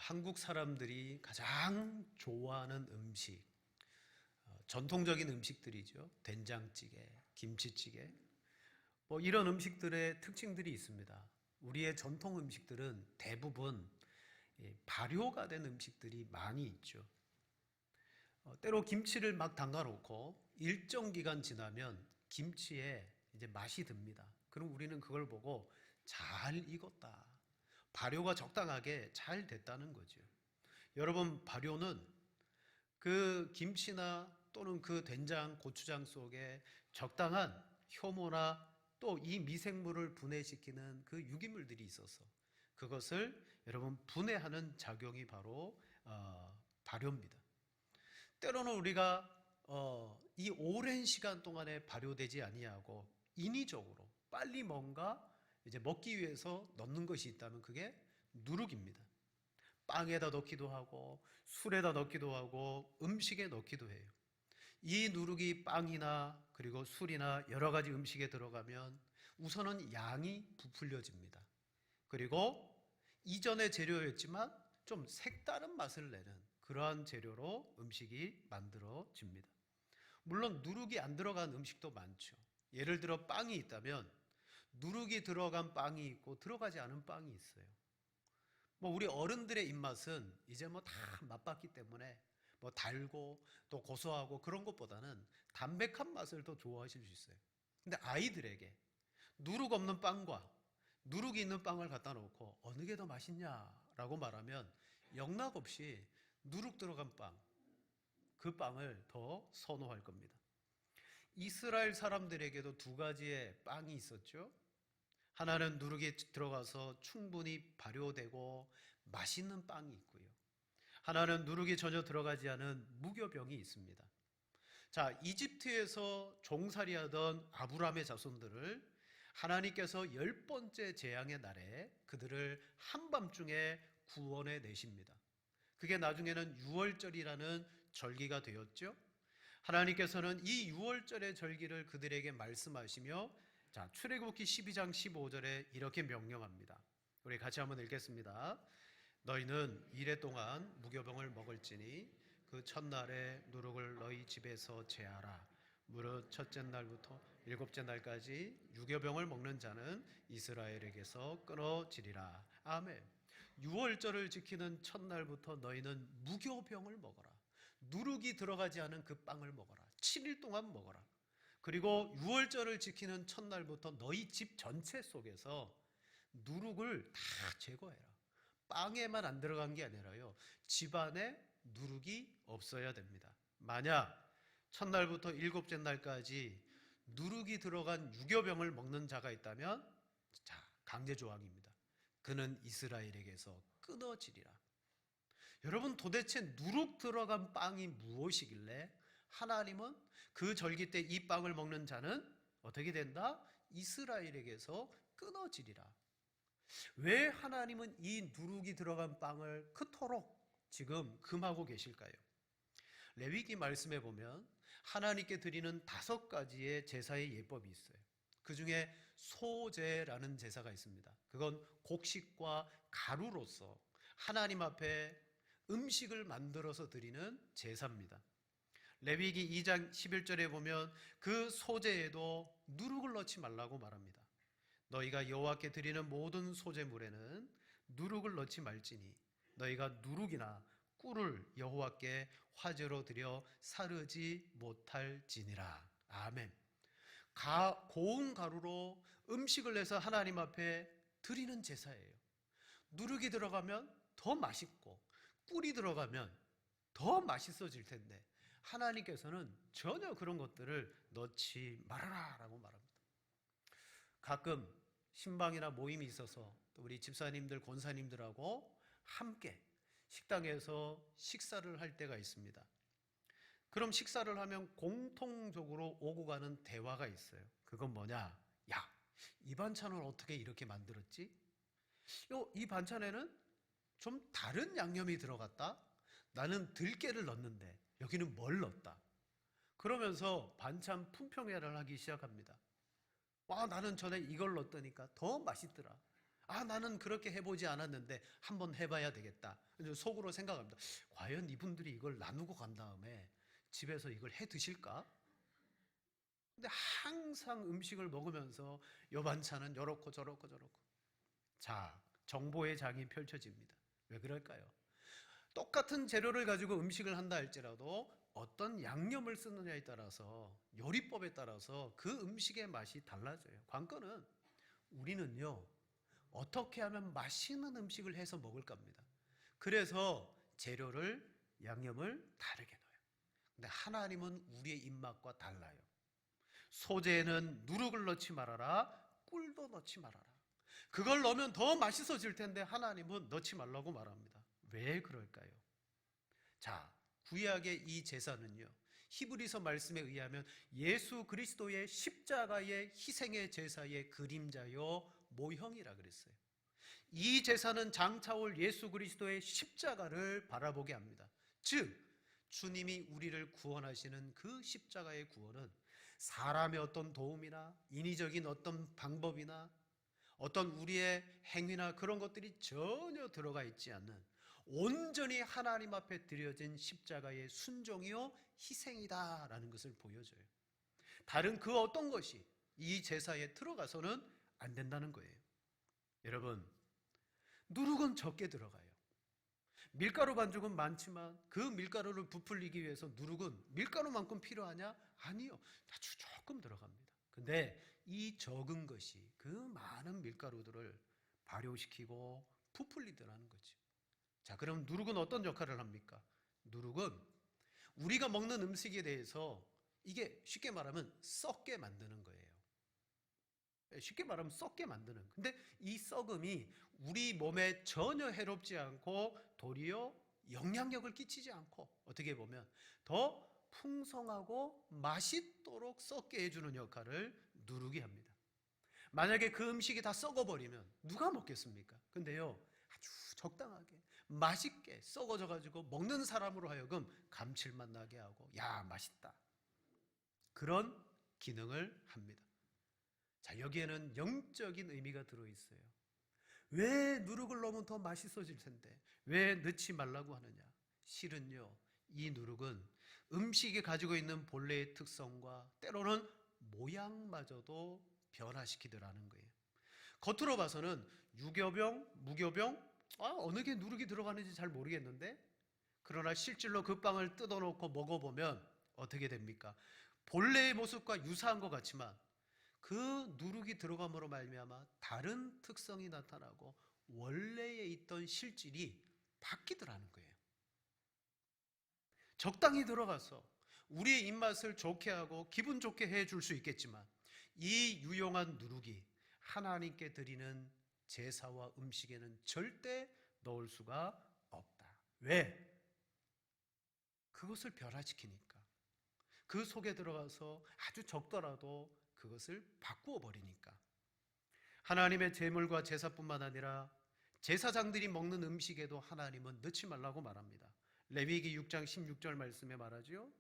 한국 사람들이 가장 좋아하는 음식, 전통적인 음식들이죠. 된장찌개, 김치찌개, 이런 음식들의 특징들이 있습니다. 우리의 전통 음식들은 대부분 발효가 된 음식들이 많이 있죠. 때로 김치를 막 담가 놓고 일정 기간 지나면 김치에 이제 맛이 듭니다. 그럼 우리는 그걸 보고 잘 익었다, 발효가 적당하게 잘 됐다는 거죠. 여러분, 발효는 그 김치나 또는 그 된장, 고추장 속에 적당한 효모나 또 이 미생물을 분해시키는 그 유기물들이 있어서 그것을 여러분 분해하는 작용이 바로 발효입니다. 때로는 우리가 이 오랜 시간 동안에 발효되지 아니하고 인위적으로 빨리 뭔가 이제 먹기 위해서 넣는 것이 있다면 그게 누룩입니다. 빵에다 넣기도 하고 술에다 넣기도 하고 음식에 넣기도 해요. 이 누룩이 빵이나 그리고 술이나 여러 가지 음식에 들어가면 우선은 양이 부풀려집니다. 그리고 이전의 재료였지만 좀 색다른 맛을 내는 그러한 재료로 음식이 만들어집니다. 물론 누룩이 안 들어간 음식도 많죠. 예를 들어 빵이 있다면 누룩이 들어간 빵이 있고 들어가지 않은 빵이 있어요. 우리 어른들의 입맛은 이제 다 맛봤기 때문에 달고 또 고소하고 그런 것보다는 담백한 맛을 더 좋아하실 수 있어요. 근데 아이들에게 누룩 없는 빵과 누룩이 있는 빵을 갖다 놓고 어느 게 더 맛있냐라고 말하면 영락없이 누룩 들어간 빵, 그 빵을 더 선호할 겁니다. 이스라엘 사람들에게도 두 가지의 빵이 있었죠. 하나는 누룩이 들어가서 충분히 발효되고 맛있는 빵이 있고요. 하나는 누룩이 전혀 들어가지 않은 무교병이 있습니다. 자, 이집트에서 종살이하던 아브라함의 자손들을 하나님께서 10번째 재앙의 날에 그들을 한밤중에 구원해 내십니다. 그게 나중에는 유월절이라는 절기가 되었죠. 하나님께서는 이 유월절의 절기를 그들에게 말씀하시며 자, 출애굽기 12장 15절에 이렇게 명령합니다. 우리 같이 한번 읽겠습니다. 너희는 이래 동안 무교병을 먹을지니 그 첫날에 누룩을 너희 집에서 제하라. 무릇 첫째 날부터 일곱째 날까지 유교병을 먹는 자는 이스라엘에게서 끊어지리라. 아멘. 유월절을 지키는 첫날부터 너희는 무교병을 먹어라. 누룩이 들어가지 않은 그 빵을 먹어라. 7일 동안 먹어라. 그리고 유월절을 지키는 첫날부터 너희 집 전체 속에서 누룩을 다 제거해라. 빵에만 안 들어간 게 아니라요, 집안에 누룩이 없어야 됩니다. 만약 첫날부터 일곱째 날까지 누룩이 들어간 유교병을 먹는 자가 있다면 자, 강제 조항입니다. 그는 이스라엘에게서 끊어지리라. 여러분, 도대체 누룩 들어간 빵이 무엇이길래 하나님은 그 절기 때 이 빵을 먹는 자는 어떻게 된다? 이스라엘에게서 끊어지리라. 왜 하나님은 이 누룩이 들어간 빵을 그토록 지금 금하고 계실까요? 레위기 말씀에 보면 하나님께 드리는 5가지의 제사의 예법이 있어요. 그 중에 소제라는 제사가 있습니다. 그건 곡식과 가루로서 하나님 앞에 음식을 만들어서 드리는 제사입니다. 레위기 2장 11절에 보면 그 소제에도 누룩을 넣지 말라고 말합니다. 너희가 여호와께 드리는 모든 소제물에는 누룩을 넣지 말지니 너희가 누룩이나 꿀을 여호와께 화제로 드려 사르지 못할지니라. 아멘. 고운 가루로 음식을 내서 하나님 앞에 드리는 제사예요. 누룩이 들어가면 더 맛있고 꿀이 들어가면 더 맛있어질 텐데 하나님께서는 전혀 그런 것들을 넣지 말아라 라고 말합니다. 가끔 신방이나 모임이 있어서 또 우리 집사님들, 권사님들하고 함께 식당에서 식사를 할 때가 있습니다. 그럼 식사를 하면 공통적으로 오고 가는 대화가 있어요. 그건 뭐냐? 야, 이 반찬을 어떻게 이렇게 만들었지? 이 반찬에는 좀 다른 양념이 들어갔다? 나는 들깨를 넣었는데 여기는 뭘 넣었다? 그러면서 반찬 품평회를 하기 시작합니다. 나는 전에 이걸 넣었다니까 더 맛있더라. 나는 그렇게 해보지 않았는데 한번 해봐야 되겠다. 속으로 생각합니다. 과연 이분들이 이걸 나누고 간 다음에 집에서 이걸 해 드실까? 근데 항상 음식을 먹으면서 요 반찬은 요렇고 저렇고 저렇고. 자, 정보의 장이 펼쳐집니다. 왜 그럴까요? 똑같은 재료를 가지고 음식을 한다 할지라도 어떤 양념을 쓰느냐에 따라서, 요리법에 따라서 그 음식의 맛이 달라져요. 관건은 우리는요, 어떻게 하면 맛있는 음식을 해서 먹을까 합니다. 그래서 재료를, 양념을 다르게 넣어요. 근데 하나님은 우리의 입맛과 달라요. 소재에는 누룩을 넣지 말아라, 꿀도 넣지 말아라. 그걸 넣으면 더 맛있어질 텐데 하나님은 넣지 말라고 말합니다. 왜 그럴까요? 자, 구약의 이 제사는요, 히브리서 말씀에 의하면 예수 그리스도의 십자가의 희생의 제사의 그림자요 모형이라 그랬어요. 이 제사는 장차올 예수 그리스도의 십자가를 바라보게 합니다. 즉, 주님이 우리를 구원하시는 그 십자가의 구원은 사람의 어떤 도움이나 인위적인 어떤 방법이나 어떤 우리의 행위나 그런 것들이 전혀 들어가 있지 않는 온전히 하나님 앞에 드려진 십자가의 순종이요 희생이다라는 것을 보여줘요. 다른 그 어떤 것이 이 제사에 들어가서는 안 된다는 거예요. 여러분, 누룩은 적게 들어가요. 밀가루 반죽은 많지만 그 밀가루를 부풀리기 위해서 누룩은 밀가루만큼 필요하냐? 아니요. 아주 조금 들어갑니다. 근데 이 적은 것이 그 많은 밀가루들을 발효시키고 부풀리더라는 거죠. 자, 그럼 누룩은 어떤 역할을 합니까? 누룩은 우리가 먹는 음식에 대해서 이게 쉽게 말하면 썩게 만드는 거예요. 쉽게 말하면 썩게 만드는. 근데 이 썩음이 우리 몸에 전혀 해롭지 않고 도리어 영향력을 끼치지 않고 어떻게 보면 더 풍성하고 맛있도록 썩게 해주는 역할을 누룩이 합니다. 만약에 그 음식이 다 썩어버리면 누가 먹겠습니까? 근데요, 아주 적당하게 맛있게 썩어져 가지고 먹는 사람으로 하여금 감칠맛 나게 하고 야 맛있다 그런 기능을 합니다. 자, 여기에는 영적인 의미가 들어있어요. 왜 누룩을 넣으면 더 맛있어질 텐데 왜 넣지 말라고 하느냐? 실은요, 이 누룩은 음식이 가지고 있는 본래의 특성과 때로는 모양마저도 변화시키더라는 거예요. 겉으로 봐서는 유교병, 무교병, 어느 게 누룩이 들어가는지 잘 모르겠는데, 그러나 실질로 그 빵을 뜯어놓고 먹어보면 어떻게 됩니까? 본래의 모습과 유사한 것 같지만 그 누룩이 들어감으로 말미암아 다른 특성이 나타나고 원래에 있던 실질이 바뀌더라는 거예요. 적당히 들어가서 우리의 입맛을 좋게 하고 기분 좋게 해줄 수 있겠지만 이 유용한 누룩이 하나님께 드리는 제사와 음식에는 절대 넣을 수가 없다. 왜? 그것을 변화시키니까. 그 속에 들어가서 아주 적더라도 그것을 바꾸어 버리니까. 하나님의 제물과 제사뿐만 아니라 제사장들이 먹는 음식에도 하나님은 넣지 말라고 말합니다. 레위기 6장 16절 말씀에 말하죠.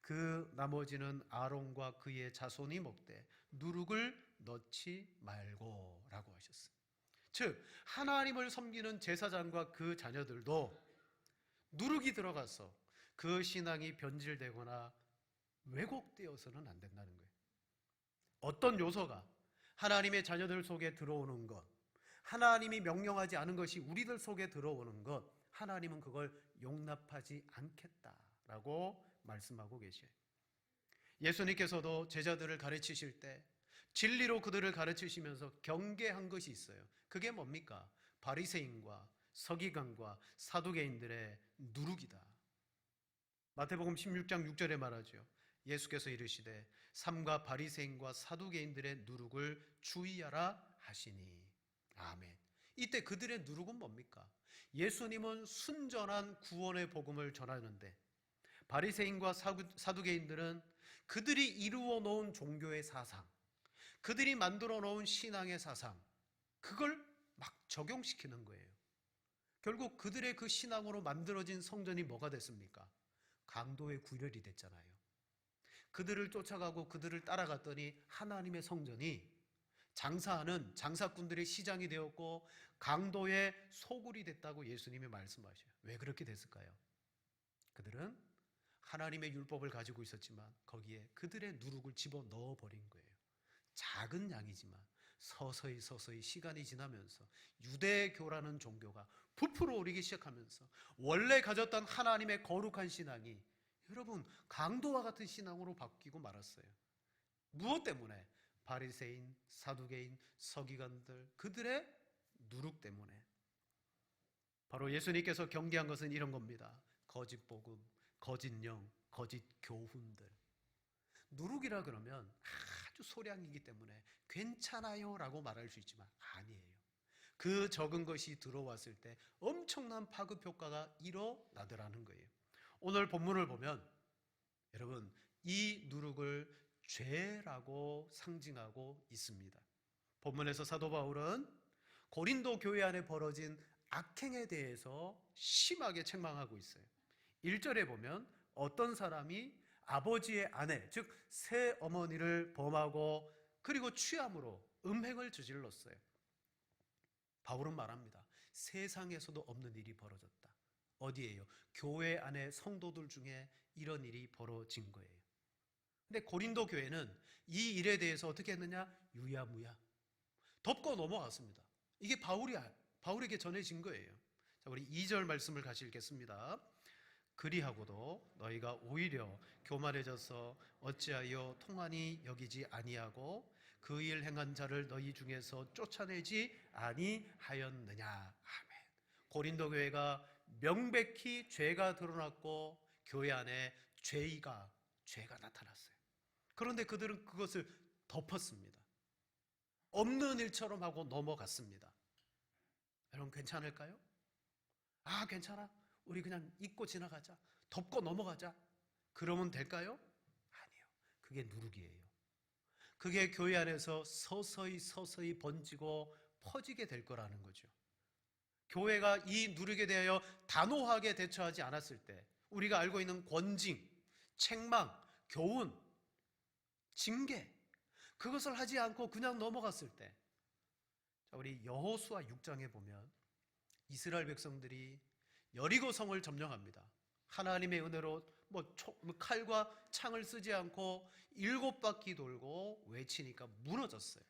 그 나머지는 아론과 그의 자손이 먹되 누룩을 넣지 말고 라고 하셨어요. 즉 하나님을 섬기는 제사장과 그 자녀들도 누룩이 들어가서 그 신앙이 변질되거나 왜곡되어서는 안 된다는 거예요. 어떤 요소가 하나님의 자녀들 속에 들어오는 것, 하나님이 명령하지 않은 것이 우리들 속에 들어오는 것, 하나님은 그걸 용납하지 않겠다라고 말씀하고 계셔요. 예수님께서도 제자들을 가르치실 때 진리로 그들을 가르치시면서 경계한 것이 있어요. 그게 뭡니까? 바리새인과 서기관과 사두개인들의 누룩이다. 마태복음 16장 6절에 말하죠. 예수께서 이르시되 삼가 바리새인과 사두개인들의 누룩을 주의하라 하시니. 아멘. 이때 그들의 누룩은 뭡니까? 예수님은 순전한 구원의 복음을 전하는데 바리새인과 사두개인들은 그들이 이루어 놓은 종교의 사상, 그들이 만들어 놓은 신앙의 사상, 그걸 막 적용시키는 거예요. 결국 그들의 그 신앙으로 만들어진 성전이 뭐가 됐습니까? 강도의 구렬이 됐잖아요. 그들을 쫓아가고 그들을 따라갔더니 하나님의 성전이 장사하는 장사꾼들의 시장이 되었고 강도의 소굴이 됐다고 예수님이 말씀하셔요. 왜 그렇게 됐을까요? 그들은 하나님의 율법을 가지고 있었지만 거기에 그들의 누룩을 집어넣어 버린 거예요. 작은 양이지만 서서히 시간이 지나면서 유대교라는 종교가 부풀어 오르기 시작하면서 원래 가졌던 하나님의 거룩한 신앙이 여러분 강도와 같은 신앙으로 바뀌고 말았어요. 무엇 때문에? 바리새인, 사두개인, 서기관들 그들의 누룩 때문에. 바로 예수님께서 경계한 것은 이런 겁니다. 거짓 복음, 거짓 영, 거짓 교훈들. 누룩이라 그러면 아주 소량이기 때문에 괜찮아요 라고 말할 수 있지만 아니에요. 그 적은 것이 들어왔을 때 엄청난 파급 효과가 일어나더라는 거예요. 오늘 본문을 보면 여러분 이 누룩을 죄라고 상징하고 있습니다. 본문에서 사도 바울은 고린도 교회 안에 벌어진 악행에 대해서 심하게 책망하고 있어요. 1절에 보면 어떤 사람이 아버지의 아내, 즉 새어머니를 범하고 그리고 취함으로 음행을 저질렀어요. 바울은 말합니다. 세상에서도 없는 일이 벌어졌다. 어디에요? 교회 안에 성도들 중에 이런 일이 벌어진 거예요. 근데 고린도 교회는 이 일에 대해서 어떻게 했느냐? 유야무야 덮고 넘어갔습니다. 이게 바울에게 전해진 거예요. 자, 우리 2절 말씀을 같이 읽겠습니다. 그리하고도 너희가 오히려 교만해져서 어찌하여 통한이 여기지 아니하고 그 일 행한 자를 너희 중에서 쫓아내지 아니하였느냐. 아멘. 고린도 교회가 명백히 죄가 드러났고 교회 안에 죄가 나타났어요. 그런데 그들은 그것을 덮었습니다. 없는 일처럼 하고 넘어갔습니다. 여러분 괜찮을까요? 아 괜찮아, 우리 그냥 잊고 지나가자, 덮고 넘어가자, 그러면 될까요? 아니요. 그게 누룩이에요. 그게 교회 안에서 서서히 번지고 퍼지게 될 거라는 거죠. 교회가 이 누룩에 대하여 단호하게 대처하지 않았을 때 우리가 알고 있는 권징, 책망, 교훈, 징계, 그것을 하지 않고 그냥 넘어갔을 때, 우리 여호수아 6장에 보면 이스라엘 백성들이 여리고 성을 점령합니다. 하나님의 은혜로 칼과 창을 쓰지 않고 7바퀴 돌고 외치니까 무너졌어요.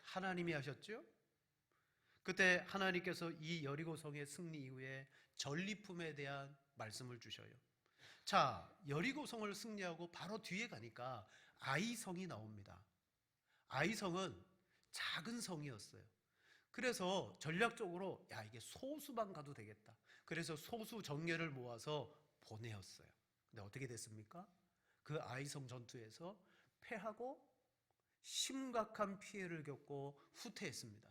하나님이 하셨죠? 그때 하나님께서 이 여리고 성의 승리 이후에 전리품에 대한 말씀을 주셔요. 자, 여리고 성을 승리하고 바로 뒤에 가니까 아이성이 나옵니다. 아이성은 작은 성이었어요. 그래서 전략적으로 이게 소수만 가도 되겠다. 그래서 소수 정예를 모아서 보내었어요. 근데 어떻게 됐습니까? 그 아이성 전투에서 패하고 심각한 피해를 겪고 후퇴했습니다.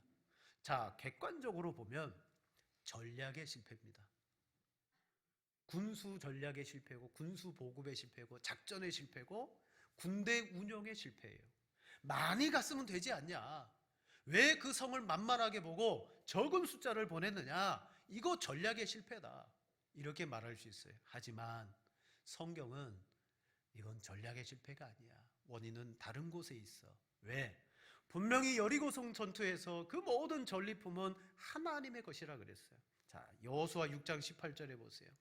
자, 객관적으로 보면 전략의 실패입니다. 군수 전략의 실패고 군수 보급의 실패고 작전의 실패고 군대 운영의 실패예요. 많이 갔으면 되지 않냐? 왜 그 성을 만만하게 보고 적은 숫자를 보냈느냐? 이거 전략의 실패다. 이렇게 말할 수 있어요. 하지만 성경은 이건 전략의 실패가 아니야. 원인은 다른 곳에 있어. 왜? 분명히 여리고성 전투에서 그 모든 전리품은 하나님의 것이라 그랬어요. 자, 여호수아 6장 18절에 보세요.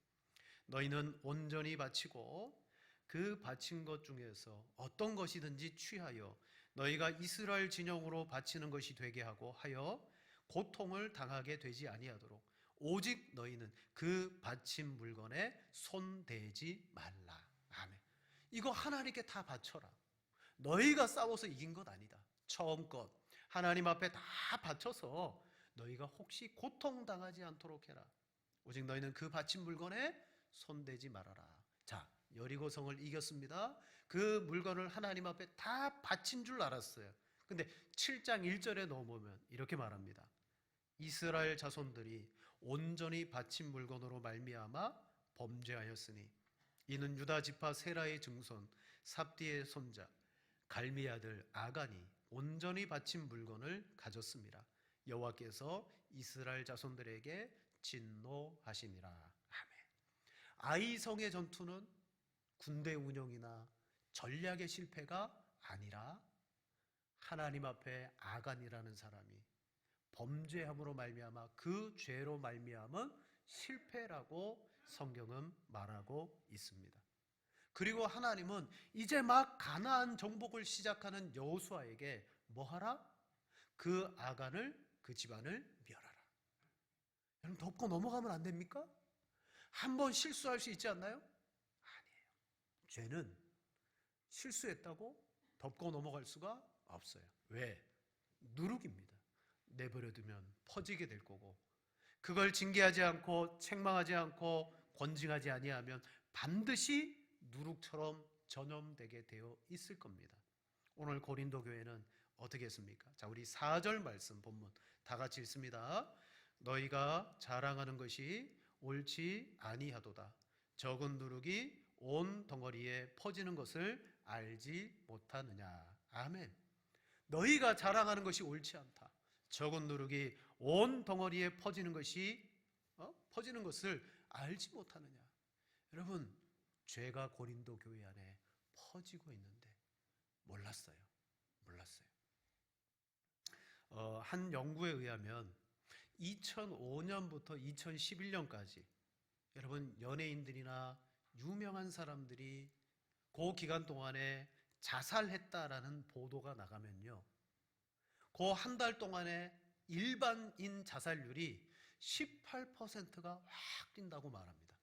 너희는 온전히 바치고 그 바친 것 중에서 어떤 것이든지 취하여 너희가 이스라엘 진영으로 바치는 것이 되게 하고 하여 고통을 당하게 되지 아니하도록 오직 너희는 그 바친 물건에 손대지 말라. 아멘. 이거 하나님께 다 바쳐라. 너희가 싸워서 이긴 것 아니다. 처음껏 하나님 앞에 다 바쳐서 너희가 혹시 고통당하지 않도록 해라. 오직 너희는 그 바친 물건에 손대지 말아라. 자, 여리고성을 이겼습니다. 그 물건을 하나님 앞에 다 바친 줄 알았어요. 근데 7장 1절에 넘어오면 이렇게 말합니다. 이스라엘 자손들이 온전히 바친 물건으로 말미암아 범죄하였으니 이는 유다 지파 세라의 증손 삽디의 손자 갈미 아들 아간이 온전히 바친 물건을 가졌습니다. 여호와께서 이스라엘 자손들에게 진노하시니라. 아멘. 아이성의 전투는 군대 운영이나 전략의 실패가 아니라 하나님 앞에 아간이라는 사람이 범죄함으로 말미암아 그 죄로 말미암은 실패라고 성경은 말하고 있습니다. 그리고 하나님은 이제 막 가나안 정복을 시작하는 여호수아에게 뭐 하라? 그 아간을, 그 집안을 멸하라. 여러분, 덮고 넘어가면 안 됩니까? 한 번 실수할 수 있지 않나요? 아니에요. 죄는 실수했다고 덮고 넘어갈 수가 없어요. 왜? 누룩입니다. 내버려두면 퍼지게 될 거고, 그걸 징계하지 않고 책망하지 않고 권징하지 아니하면 반드시 누룩처럼 전염되게 되어 있을 겁니다. 오늘 고린도 교회는 어떻게 했습니까? 자, 우리 4절 말씀 본문 다 같이 읽습니다. 너희가 자랑하는 것이 옳지 아니하도다. 적은 누룩이 온 덩어리에 퍼지는 것을 알지 못하느냐. 아멘. 너희가 자랑하는 것이 옳지 않다. 적은 누룩이 온 덩어리에 퍼지는 것을 알지 못하느냐. 여러분, 죄가 고린도 교회 안에 퍼지고 있는데 몰랐어요. 한 연구에 의하면 2005년부터 2011년까지 여러분, 연예인들이나 유명한 사람들이 그 기간 동안에 자살했다라는 보도가 나가면요, 그 한 달 동안에 일반인 자살률이 18%가 확 뛴다고 말합니다.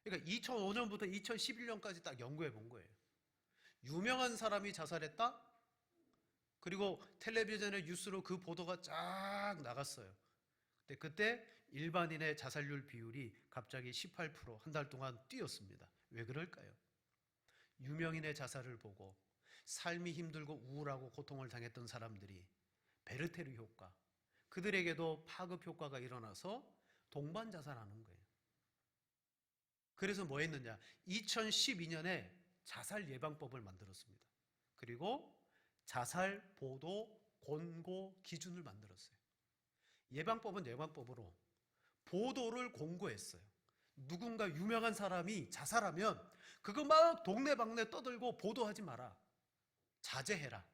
그러니까 2005년부터 2011년까지 딱 연구해 본 거예요. 유명한 사람이 자살했다? 그리고 텔레비전의 뉴스로 그 보도가 쫙 나갔어요. 그때 일반인의 자살률 비율이 갑자기 18% 한 달 동안 뛰었습니다. 왜 그럴까요? 유명인의 자살을 보고 삶이 힘들고 우울하고 고통을 당했던 사람들이 베르테르 효과, 그들에게도 파급 효과가 일어나서 동반 자살하는 거예요. 그래서 뭐 했느냐? 2012년에 자살 예방법을 만들었습니다. 그리고 자살 보도 권고 기준을 만들었어요. 예방법은 예방법으로 보도를 권고했어요. 누군가 유명한 사람이 자살하면 그거 막 동네방네 떠들고 보도하지 마라. 자제해라.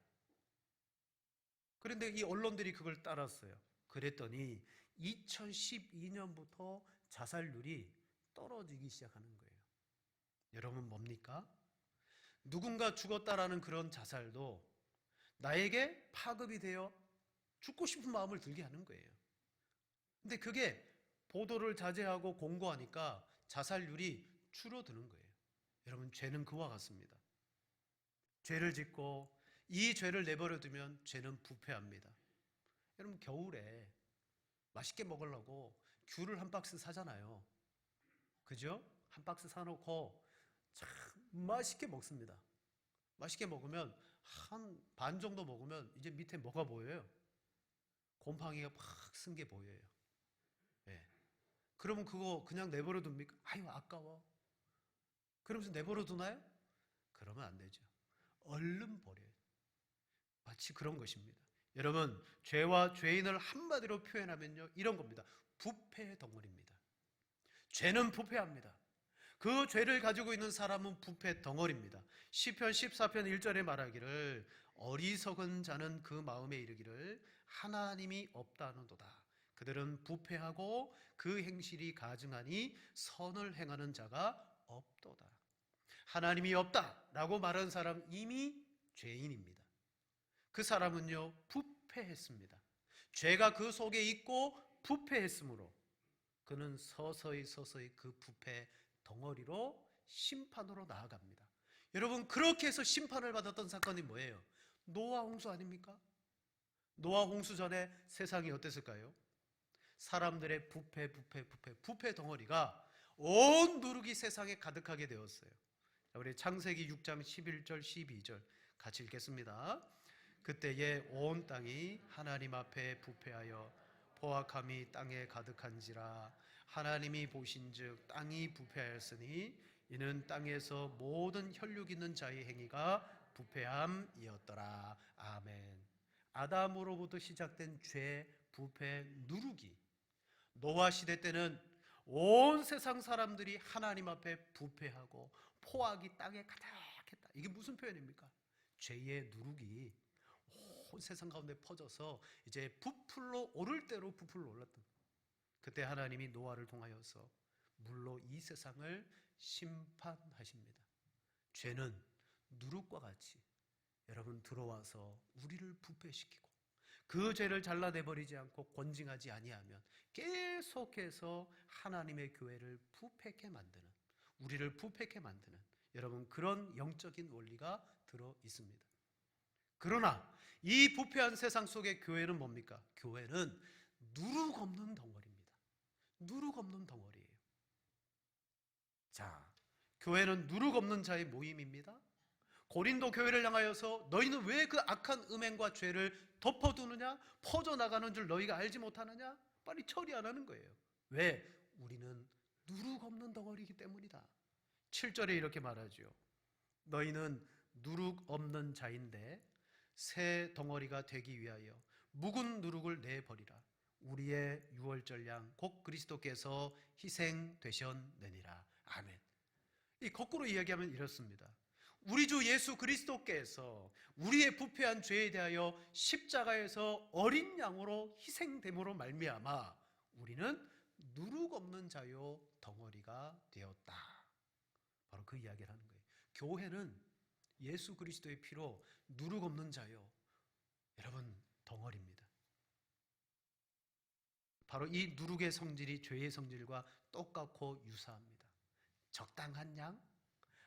그런데 이 언론들이 그걸 따랐어요. 그랬더니 2012년부터 자살률이 떨어지기 시작하는 거예요. 여러분, 뭡니까? 누군가 죽었다라는 그런 자살도 나에게 파급이 되어 죽고 싶은 마음을 들게 하는 거예요. 근데 그게 보도를 자제하고 공고하니까 자살률이 줄어드는 거예요. 여러분, 죄는 그와 같습니다. 죄를 짓고 이 죄를 내버려두면 죄는 부패합니다. 여러분, 겨울에 맛있게 먹으려고 귤을 한 박스 사잖아요. 그죠? 한 박스 사놓고 참 맛있게 먹습니다. 맛있게 먹으면 한 반 정도 먹으면 이제 밑에 뭐가 보여요? 곰팡이가 팍 쓴 게 보여요. 네. 그러면 그거 그냥 내버려 둡니까? 아유, 아까워. 그러면서 내버려 두나요? 그러면 안 되죠. 얼른 버려요. 마치 그런 것입니다. 여러분, 죄와 죄인을 한마디로 표현하면요, 이런 겁니다. 부패의 덩어리입니다. 죄는 부패합니다. 그 죄를 가지고 있는 사람은 부패 덩어리입니다. 시편 14편 1절에 말하기를 어리석은 자는 그 마음에 이르기를 하나님이 없다는도다. 그들은 부패하고 그 행실이 가증하니 선을 행하는 자가 없도다. 하나님이 없다라고 말하는 사람 이미 죄인입니다. 그 사람은요, 부패했습니다. 죄가 그 속에 있고 부패했으므로 그는 서서히 그 부패 덩어리로 심판으로 나아갑니다. 여러분, 그렇게 해서 심판을 받았던 사건이 뭐예요? 노아 홍수 아닙니까? 노아 홍수 전에 세상이 어땠을까요? 사람들의 부패 덩어리가 온 누룩이 세상에 가득하게 되었어요. 우리 창세기 6장 11절 12절 같이 읽겠습니다. 그때에 온 땅이 하나님 앞에 부패하여 포악함이 땅에 가득한지라. 하나님이 보신즉 땅이 부패하였으니 이는 땅에서 모든 혈육 있는 자의 행위가 부패함이었더라. 아멘. 아담으로부터 시작된 죄, 부패, 누룩이 노아 시대 때는 온 세상 사람들이 하나님 앞에 부패하고 포악이 땅에 가득했다. 이게 무슨 표현입니까? 죄의 누룩이 온 세상 가운데 퍼져서 이제 부풀러 오를 대로 부풀러 올랐던, 그때 하나님이 노아를 통하여서 물로 이 세상을 심판하십니다. 죄는 누룩과 같이 여러분 들어와서 우리를 부패시키고 그 죄를 잘라내버리지 않고 권징하지 아니하면 계속해서 하나님의 교회를 부패케 만드는, 우리를 부패케 만드는 여러분 그런 영적인 원리가 들어 있습니다. 그러나 이 부패한 세상 속의 교회는 뭡니까? 교회는 누룩 없는 덩어리입니다. 누룩 없는 덩어리예요. 자, 교회는 누룩 없는 자의 모임입니다. 고린도 교회를 향하여서 너희는 왜 그 악한 음행과 죄를 덮어두느냐? 퍼져나가는 줄 너희가 알지 못하느냐? 빨리 처리 안 하는 거예요. 왜? 우리는 누룩 없는 덩어리이기 때문이다. 7절에 이렇게 말하죠. 너희는 누룩 없는 자인데 새 덩어리가 되기 위하여 묵은 누룩을 내버리라. 우리의 유월절 양 곧 그리스도께서 희생되셨느니라. 아멘. 이 거꾸로 이야기하면 이렇습니다. 우리 주 예수 그리스도께서 우리의 부패한 죄에 대하여 십자가에서 어린 양으로 희생됨으로 말미암아 우리는 누룩 없는 자요 덩어리가 되었다. 바로 그 이야기를 하는 거예요. 교회는 예수 그리스도의 피로 누룩 없는 자요, 여러분 덩어리입니다. 바로 이 누룩의 성질이 죄의 성질과 똑같고 유사합니다. 적당한 양,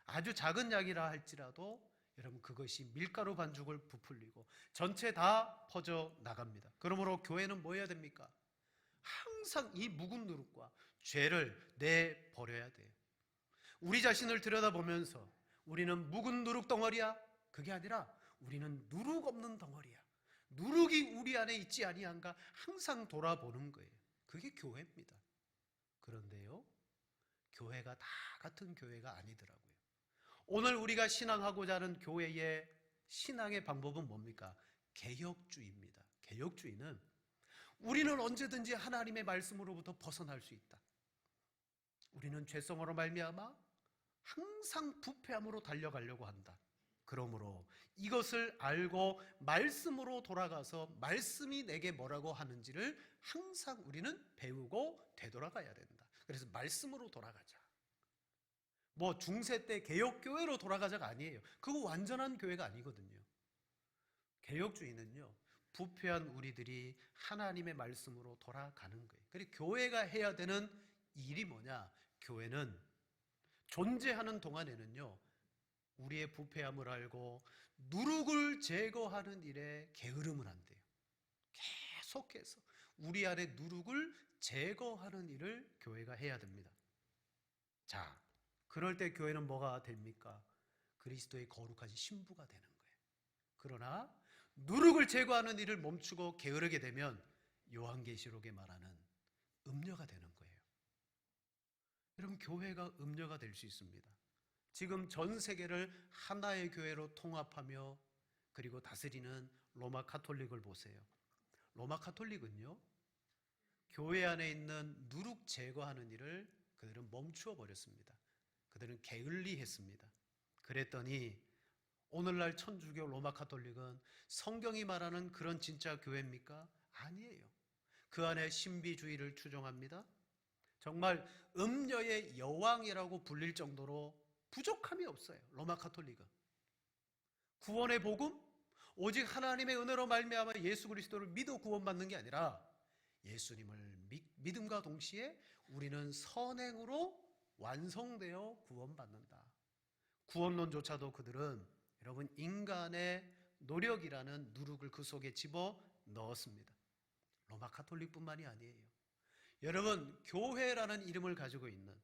아주 작은 양이라 할지라도 여러분 그것이 밀가루 반죽을 부풀리고 전체 다 퍼져 나갑니다. 그러므로 교회는 뭐 해야 됩니까? 항상 이 묵은 누룩과 죄를 내버려야 돼요. 우리 자신을 들여다보면서 우리는 묵은 누룩 덩어리야? 그게 아니라 우리는 누룩 없는 덩어리야. 누룩이 우리 안에 있지 아니한가 항상 돌아보는 거예요. 그게 교회입니다. 그런데요, 교회가 다 같은 교회가 아니더라고요. 오늘 우리가 신앙하고자 하는 교회의 신앙의 방법은 뭡니까? 개혁주의입니다. 개혁주의는 우리는 언제든지 하나님의 말씀으로부터 벗어날 수 있다. 우리는 죄성으로 말미암아 항상 부패함으로 달려가려고 한다. 그러므로 이것을 알고 말씀으로 돌아가서 말씀이 내게 뭐라고 하는지를 항상 우리는 배우고 되돌아가야 된다. 그래서 말씀으로 돌아가자. 뭐 중세 때 개혁교회로 돌아가자가 아니에요. 그거 완전한 교회가 아니거든요. 개혁주의는요, 부패한 우리들이 하나님의 말씀으로 돌아가는 거예요. 그리고 교회가 해야 되는 일이 뭐냐? 교회는 존재하는 동안에는요, 우리의 부패함을 알고 누룩을 제거하는 일에 게으르면 안 돼요. 계속해서 우리 안에 누룩을 제거하는 일을 교회가 해야 됩니다. 자, 그럴 때 교회는 뭐가 됩니까? 그리스도의 거룩한 신부가 되는 거예요. 그러나 누룩을 제거하는 일을 멈추고 게으르게 되면 요한계시록에 말하는 음녀가 되는 거예요. 여러분, 교회가 음녀가 될 수 있습니다. 지금 전 세계를 하나의 교회로 통합하며 그리고 다스리는 로마 카톨릭을 보세요. 로마 카톨릭은요, 교회 안에 있는 누룩 제거하는 일을 그들은 멈추어 버렸습니다. 그들은 게을리했습니다. 그랬더니 오늘날 천주교 로마 카톨릭은 성경이 말하는 그런 진짜 교회입니까? 아니에요. 그 안에 신비주의를 추종합니다. 정말 음녀의 여왕이라고 불릴 정도로 부족함이 없어요. 로마 카톨릭은 구원의 복음, 오직 하나님의 은혜로 말미암아 예수 그리스도를 믿어 구원받는 게 아니라 예수님을 믿음과 동시에 우리는 선행으로 완성되어 구원받는다. 구원론조차도 그들은 여러분 인간의 노력이라는 누룩을 그 속에 집어 넣었습니다. 로마 카톨릭뿐만이 아니에요. 여러분, 교회라는 이름을 가지고 있는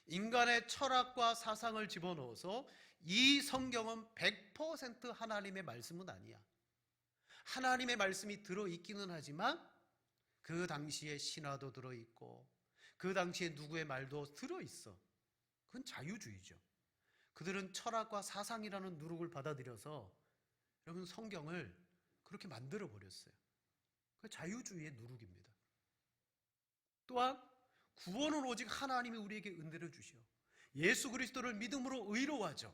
인간의 철학과 사상을 집어넣어서 이 성경은 100% 하나님의 말씀은 아니야. 하나님의 말씀이 들어있기는 하지만 그 당시에 신화도 들어있고 그 당시에 누구의 말도 들어있어. 그건 자유주의죠. 그들은 철학과 사상이라는 누룩을 받아들여서 여러분 성경을 그렇게 만들어 버렸어요. 그 자유주의의 누룩입니다. 또한 구원은 오직 하나님이 우리에게 은혜를 주시오. 예수 그리스도를 믿음으로 의로워하죠.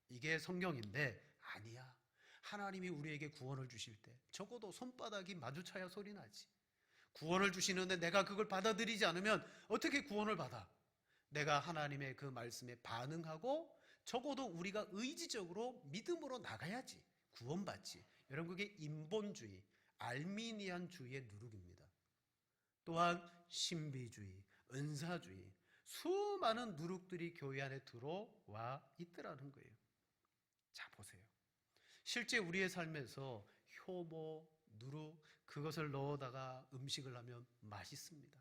이게 성경인데 아니야. 하나님이 우리에게 구원을 주실 때 적어도 손바닥이 마주쳐야 소리 나지. 구원을 주시는데 내가 그걸 받아들이지 않으면 어떻게 구원을 받아? 내가 하나님의 그 말씀에 반응하고 적어도 우리가 의지적으로 믿음으로 나가야지 구원받지. 여러분, 그게 인본주의, 알미니안주의의 누룩입니다. 또한 신비주의, 은사주의, 수많은 누룩들이 교회 안에 들어와 있더라는 거예요. 자, 보세요. 실제 우리의 삶에서 효모, 누룩, 그것을 넣어다가 음식을 하면 맛있습니다.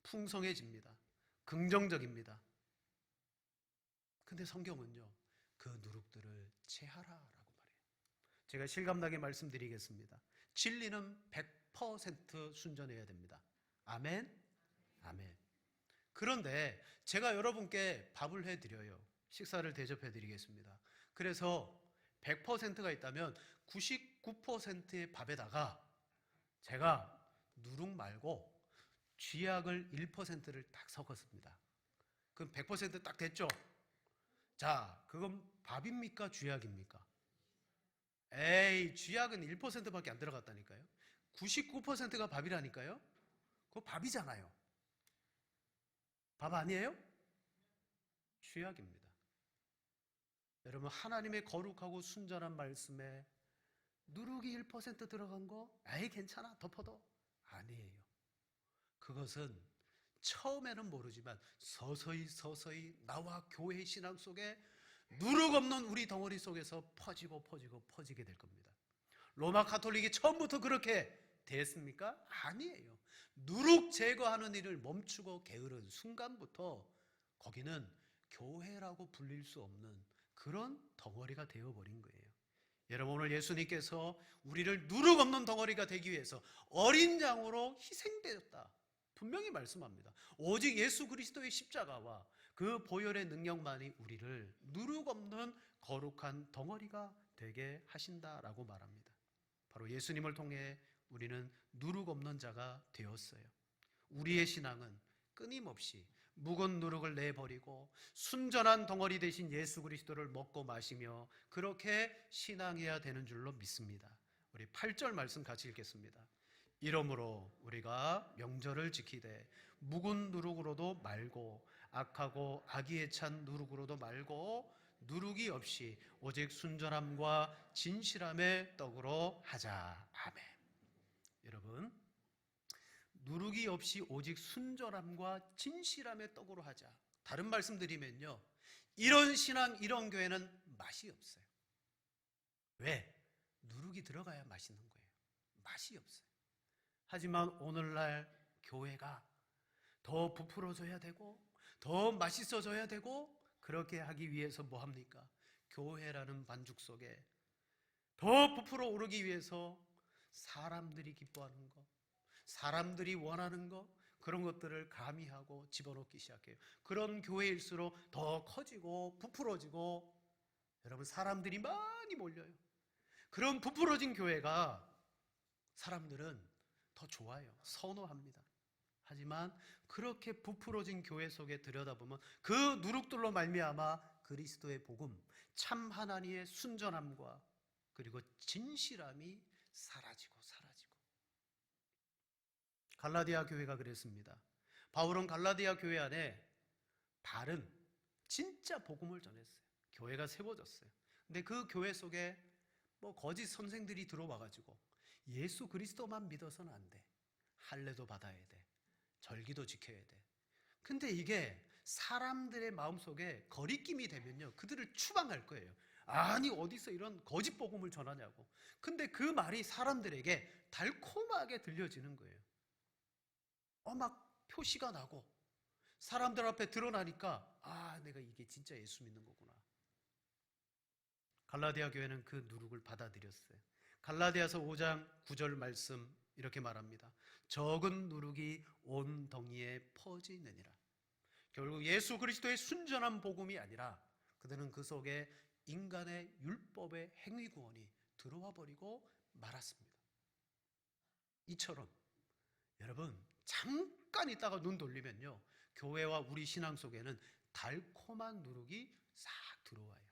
풍성해집니다. 긍정적입니다. 근데 성경은요, 그 누룩들을 제하라라고 말해요. 제가 실감나게 말씀드리겠습니다. 진리는 100% 순전해야 됩니다. 아멘? 아멘. 그런데 제가 여러분께 밥을 해드려요. 식사를 대접해드리겠습니다. 그래서 100%가 있다면 99%의 밥에다가 제가 누룩 말고 쥐약을 1%를 딱 섞었습니다. 그럼 100% 딱 됐죠? 자, 그건 밥입니까? 쥐약입니까? 에이, 쥐약은 1%밖에 안 들어갔다니까요. 99%가 밥이라니까요. 그거 밥이잖아요. 밥 아니에요? 쥐약입니다. 여러분, 하나님의 거룩하고 순전한 말씀에 누룩이 1% 들어간 거? 에이, 괜찮아, 덮어도. 아니에요. 그것은 처음에는 모르지만 서서히 나와 교회 신앙 속에 누룩 없는 우리 덩어리 속에서 퍼지게 될 겁니다. 로마 가톨릭이 처음부터 그렇게 됐습니까? 아니에요. 누룩 제거하는 일을 멈추고 게으른 순간부터 거기는 교회라고 불릴 수 없는 그런 덩어리가 되어버린 거예요. 여러분, 오늘 예수님께서 우리를 누룩 없는 덩어리가 되기 위해서 어린 양으로 희생되었다 분명히 말씀합니다. 오직 예수 그리스도의 십자가와 그 보혈의 능력만이 우리를 누룩 없는 거룩한 덩어리가 되게 하신다라고 말합니다. 바로 예수님을 통해 우리는 누룩 없는 자가 되었어요. 우리의 신앙은 끊임없이 묵은 누룩을 내버리고 순전한 덩어리 되신 예수 그리스도를 먹고 마시며 그렇게 신앙해야 되는 줄로 믿습니다. 우리 8절 말씀 같이 읽겠습니다. 이러므로 우리가 명절을 지키되 묵은 누룩으로도 말고 악하고 악의에 찬 누룩으로도 말고 누룩이 없이 오직 순전함과 진실함의 떡으로 하자. 아멘. 여러분, 누룩이 없이 오직 순전함과 진실함의 떡으로 하자. 다른 말씀 드리면요, 이런 신앙, 이런 교회는 맛이 없어요. 왜? 누룩이 들어가야 맛있는 거예요. 맛이 없어요. 하지만 오늘날 교회가 더 부풀어져야 되고 더 맛있어져야 되고 그렇게 하기 위해서 뭐 합니까? 교회라는 반죽 속에 더 부풀어 오르기 위해서 사람들이 기뻐하는 것, 사람들이 원하는 것, 그런 것들을 가미하고 집어넣기 시작해요. 그런 교회일수록 더 커지고 부풀어지고 여러분, 사람들이 많이 몰려요. 그런 부풀어진 교회가 사람들은 더 좋아요. 선호합니다. 하지만 그렇게 부풀어진 교회 속에 들여다보면 그 누룩들로 말미암아 그리스도의 복음, 참 하나님의 순전함과 그리고 진실함이 사라지고 갈라디아 교회가 그랬습니다. 바울은 갈라디아 교회 안에 바른 진짜 복음을 전했어요. 교회가 세워졌어요. 근데 그 교회 속에 뭐 거짓 선생들이 들어와가지고 예수 그리스도만 믿어서는 안 돼. 할례도 받아야 돼. 절기도 지켜야 돼. 근데 이게 사람들의 마음속에 거리낌이 되면요, 그들을 추방할 거예요. 아니, 어디서 이런 거짓 복음을 전하냐고. 근데 그 말이 사람들에게 달콤하게 들려지는 거예요. 막 표시가 나고 사람들 앞에 드러나니까 내가 이게 진짜 예수 믿는 거구나. 갈라디아 교회는 그 누룩을 받아들였어요. 갈라디아서 5장 9절 말씀 이렇게 말합니다. 적은 누룩이 온 덩이에 퍼지느니라. 결국 예수 그리스도의 순전한 복음이 아니라 그들은 그 속에 인간의 율법의 행위 구원이 들어와 버리고 말았습니다. 이처럼 여러분, 잠깐 있다가 눈 돌리면요, 교회와 우리 신앙 속에는 달콤한 누룩이 싹 들어와요.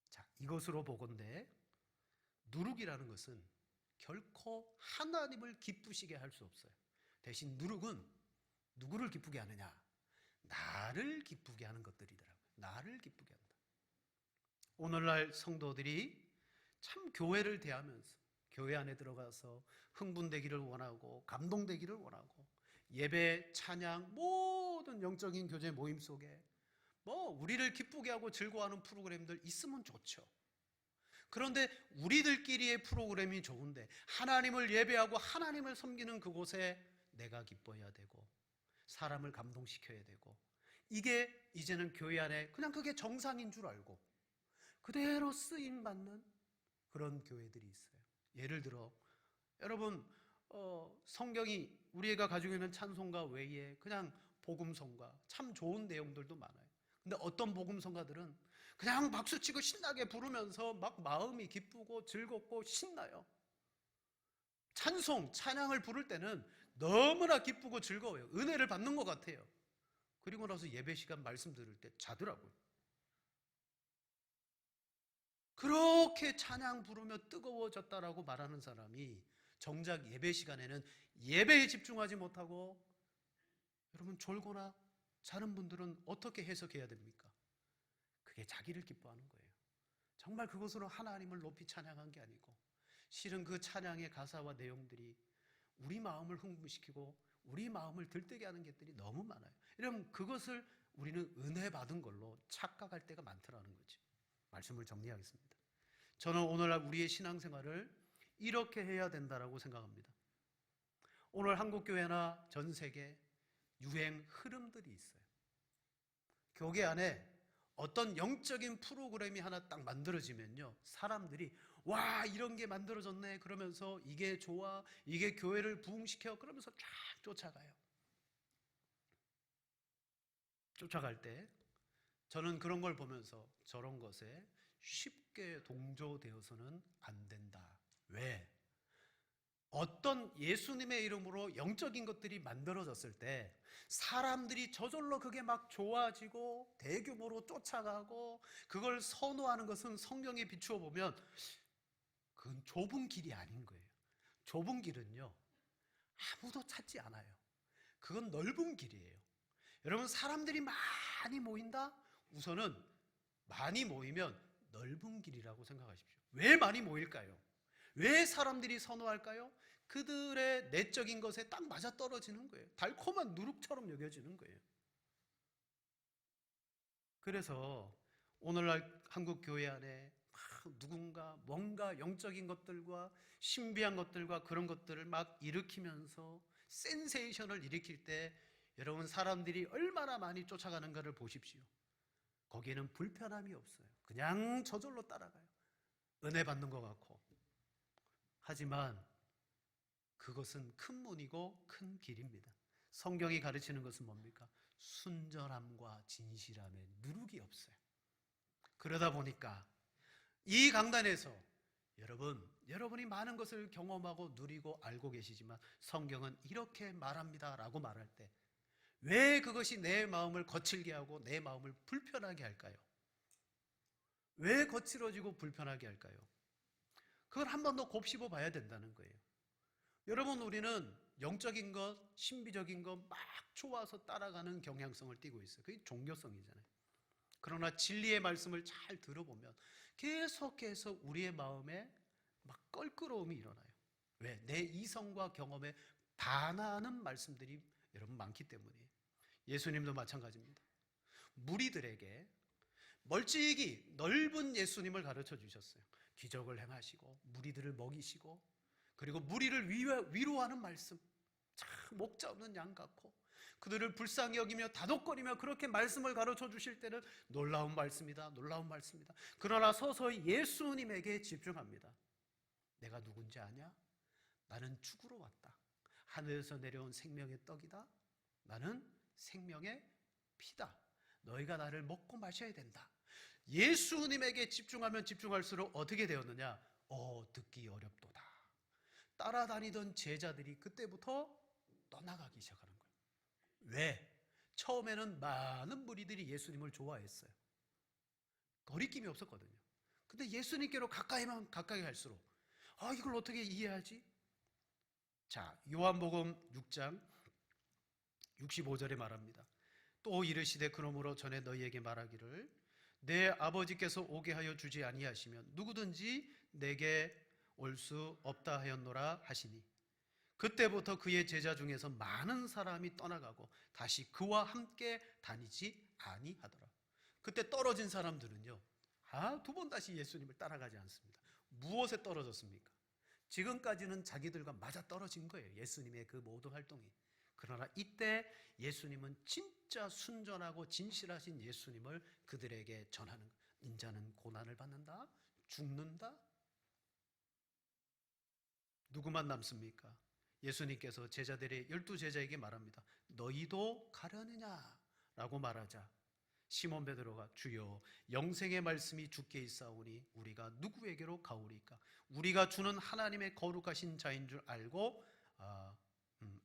자, 이것으로 보건대 누룩이라는 것은 결코 하나님을 기쁘시게 할 수 없어요. 대신 누룩은 누구를 기쁘게 하느냐? 나를 기쁘게 하는 것들이더라고요. 나를 기쁘게 한다. 오늘날 성도들이 참 교회를 대하면서 교회 안에 들어가서 흥분되기를 원하고 감동되기를 원하고 예배, 찬양, 모든 영적인 교제 모임 속에 우리를 기쁘게 하고 즐거워하는 프로그램들 있으면 좋죠. 그런데 우리들끼리의 프로그램이 좋은데 하나님을 예배하고 하나님을 섬기는 그곳에 내가 기뻐해야 되고 사람을 감동시켜야 되고 이게 이제는 교회 안에 그냥 그게 정상인 줄 알고 그대로 쓰임받는 그런 교회들이 있어요. 예를 들어 여러분 성경이 우리가 가지고 있는 찬송가 외에 그냥 복음성가 참 좋은 내용들도 많아요. 근데 어떤 복음성가들은 그냥 박수치고 신나게 부르면서 막 마음이 기쁘고 즐겁고 신나요. 찬양을 부를 때는 너무나 기쁘고 즐거워요. 은혜를 받는 것 같아요. 그리고 나서 예배 시간 말씀 들을 때 자더라고요. 그렇게 찬양 부르며 뜨거워졌다라고 말하는 사람이 정작 예배 시간에는 예배에 집중하지 못하고 여러분 졸거나 자는 분들은 어떻게 해석해야 됩니까? 그게 자기를 기뻐하는 거예요. 정말 그것으로 하나님을 높이 찬양한 게 아니고 실은 그 찬양의 가사와 내용들이 우리 마음을 흥분시키고 우리 마음을 들뜨게 하는 것들이 너무 많아요. 여러분 그것을 우리는 은혜 받은 걸로 착각할 때가 많더라는 거죠. 말씀을 정리하겠습니다. 저는 오늘날 우리의 신앙생활을 이렇게 해야 된다라고 생각합니다. 오늘 한국교회나 전 세계 유행 흐름들이 있어요. 교회 안에 어떤 영적인 프로그램이 하나 딱 만들어지면요 사람들이 와 이런 게 만들어졌네 그러면서 이게 좋아 이게 교회를 부흥시켜 그러면서 쫙 쫓아가요. 쫓아갈 때 저는 그런 걸 보면서 저런 것에 쉽게 동조되어서는 안 된다. 왜? 어떤 예수님의 이름으로 영적인 것들이 만들어졌을 때 사람들이 저절로 그게 막 좋아지고 대규모로 쫓아가고 그걸 선호하는 것은 성경에 비추어 보면 그건 좁은 길이 아닌 거예요. 좁은 길은요 아무도 찾지 않아요. 그건 넓은 길이에요. 여러분 사람들이 많이 모인다? 우선은 많이 모이면 넓은 길이라고 생각하십시오. 왜 많이 모일까요? 왜 사람들이 선호할까요? 그들의 내적인 것에 딱 맞아떨어지는 거예요. 달콤한 누룩처럼 여겨지는 거예요. 그래서 오늘날 한국 교회 안에 누군가 뭔가 영적인 것들과 신비한 것들과 그런 것들을 막 일으키면서 센세이션을 일으킬 때 여러분 사람들이 얼마나 많이 쫓아가는가를 보십시오. 거기에는 불편함이 없어요. 그냥 저절로 따라가요. 은혜 받는 것 같고. 하지만 그것은 큰 문이고 큰 길입니다. 성경이 가르치는 것은 뭡니까? 순전함과 진실함에 누룩이 없어요. 그러다 보니까 이 강단에서 여러분이 많은 것을 경험하고 누리고 알고 계시지만 성경은 이렇게 말합니다 라고 말할 때 왜 그것이 내 마음을 거칠게 하고 내 마음을 불편하게 할까요? 왜 거칠어지고 불편하게 할까요? 그걸 한 번 더 곱씹어 봐야 된다는 거예요. 여러분 우리는 영적인 것, 신비적인 것 막 좋아서 따라가는 경향성을 띠고 있어요. 그게 종교성이잖아요. 그러나 진리의 말씀을 잘 들어보면 계속해서 우리의 마음에 막 껄끄러움이 일어나요. 왜? 내 이성과 경험에 반하는 말씀들이 여러분 많기 때문이에요. 예수님도 마찬가지입니다. 무리들에게 멀찍이 넓은 예수님을 가르쳐 주셨어요. 기적을 행하시고 무리들을 먹이시고 그리고 무리를 위로하는 말씀 참 목자 없는 양 같고 그들을 불쌍히 여기며 다독거리며 그렇게 말씀을 가르쳐 주실 때는 놀라운 말씀이다 놀라운 말씀이다. 그러나 서서히 예수님에게 집중합니다. 내가 누군지 아냐? 나는 죽으러 왔다. 하늘에서 내려온 생명의 떡이다. 나는 생명의 피다. 너희가 나를 먹고 마셔야 된다. 예수님에게 집중하면 집중할수록 어떻게 되었느냐? 듣기 어렵도다. 따라다니던 제자들이 그때부터 떠나가기 시작하는 거예요. 왜? 처음에는 많은 무리들이 예수님을 좋아했어요. 거리낌이 없었거든요. 근데 예수님께로 가까이 갈수록 이걸 어떻게 이해하지? 자, 요한복음 6장 65절에 말합니다. 또 이르시되 그러므로 전에 너희에게 말하기를 내 아버지께서 오게 하여 주지 아니하시면 누구든지 내게 올 수 없다 하였노라 하시니 그때부터 그의 제자 중에서 많은 사람이 떠나가고 다시 그와 함께 다니지 아니하더라. 그때 떨어진 사람들은요, 두 번 다시 예수님을 따라가지 않습니다. 무엇에 떨어졌습니까? 지금까지는 자기들과 맞아 떨어진 거예요. 예수님의 그 모든 활동이. 그러나 이때 예수님은 진짜 순전하고 진실하신 예수님을 그들에게 전하는 거예요. 인자는 고난을 받는다, 죽는다. 누구만 남습니까? 예수님께서 제자들의 12제자에게 말합니다. 너희도 가려느냐? 라고 말하자 시몬 베드로가 주여 영생의 말씀이 주께 있사오니 우리가 누구에게로 가오리까? 우리가 주는 하나님의 거룩하신 자인 줄 알고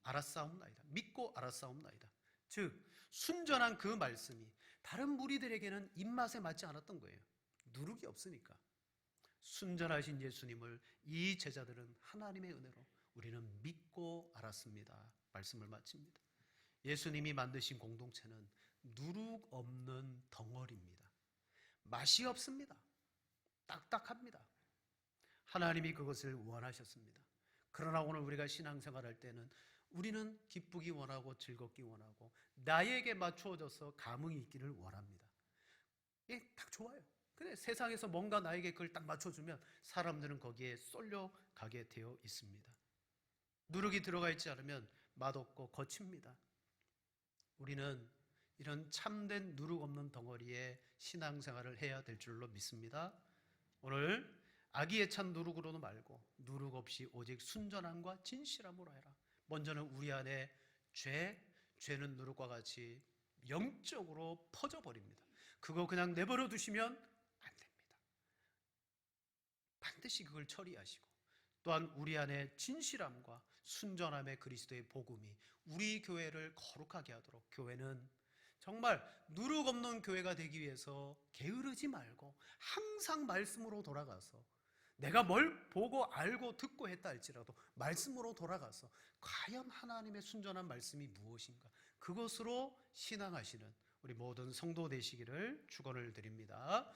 알았사옵나이다. 믿고 알았사옵나이다. 즉 순전한 그 말씀이 다른 무리들에게는 입맛에 맞지 않았던 거예요. 누룩이 없으니까. 순전하신 예수님을 이 제자들은 하나님의 은혜로 우리는 믿고 알았습니다. 말씀을 마칩니다. 예수님이 만드신 공동체는 누룩 없는 덩어리입니다. 맛이 없습니다. 딱딱합니다. 하나님이 그것을 원하셨습니다. 그러나 오늘 우리가 신앙생활할 때는 우리는 기쁘기 원하고 즐겁기 원하고 나에게 맞추어져서 감흥이 있기를 원합니다. 이게 딱 좋아요. 근데 세상에서 뭔가 나에게 그걸 딱 맞춰주면 사람들은 거기에 쏠려가게 되어 있습니다. 누룩이 들어가 있지 않으면 맛없고 거칩니다. 우리는 이런 참된 누룩 없는 덩어리의 신앙생활을 해야 될 줄로 믿습니다. 오늘 악의에 찬 누룩으로는 말고 누룩 없이 오직 순전함과 진실함으로 해라. 먼저는 우리 안에 죄는 누룩과 같이 영적으로 퍼져버립니다. 그거 그냥 내버려 두시면 안 됩니다. 반드시 그걸 처리하시고 또한 우리 안에 진실함과 순전함의 그리스도의 복음이 우리 교회를 거룩하게 하도록 교회는 정말 누룩 없는 교회가 되기 위해서 게으르지 말고 항상 말씀으로 돌아가서 내가 뭘 보고 알고 듣고 했다 할지라도 말씀으로 돌아가서 과연 하나님의 순전한 말씀이 무엇인가 그것으로 신앙하시는 우리 모든 성도 되시기를 축원을 드립니다.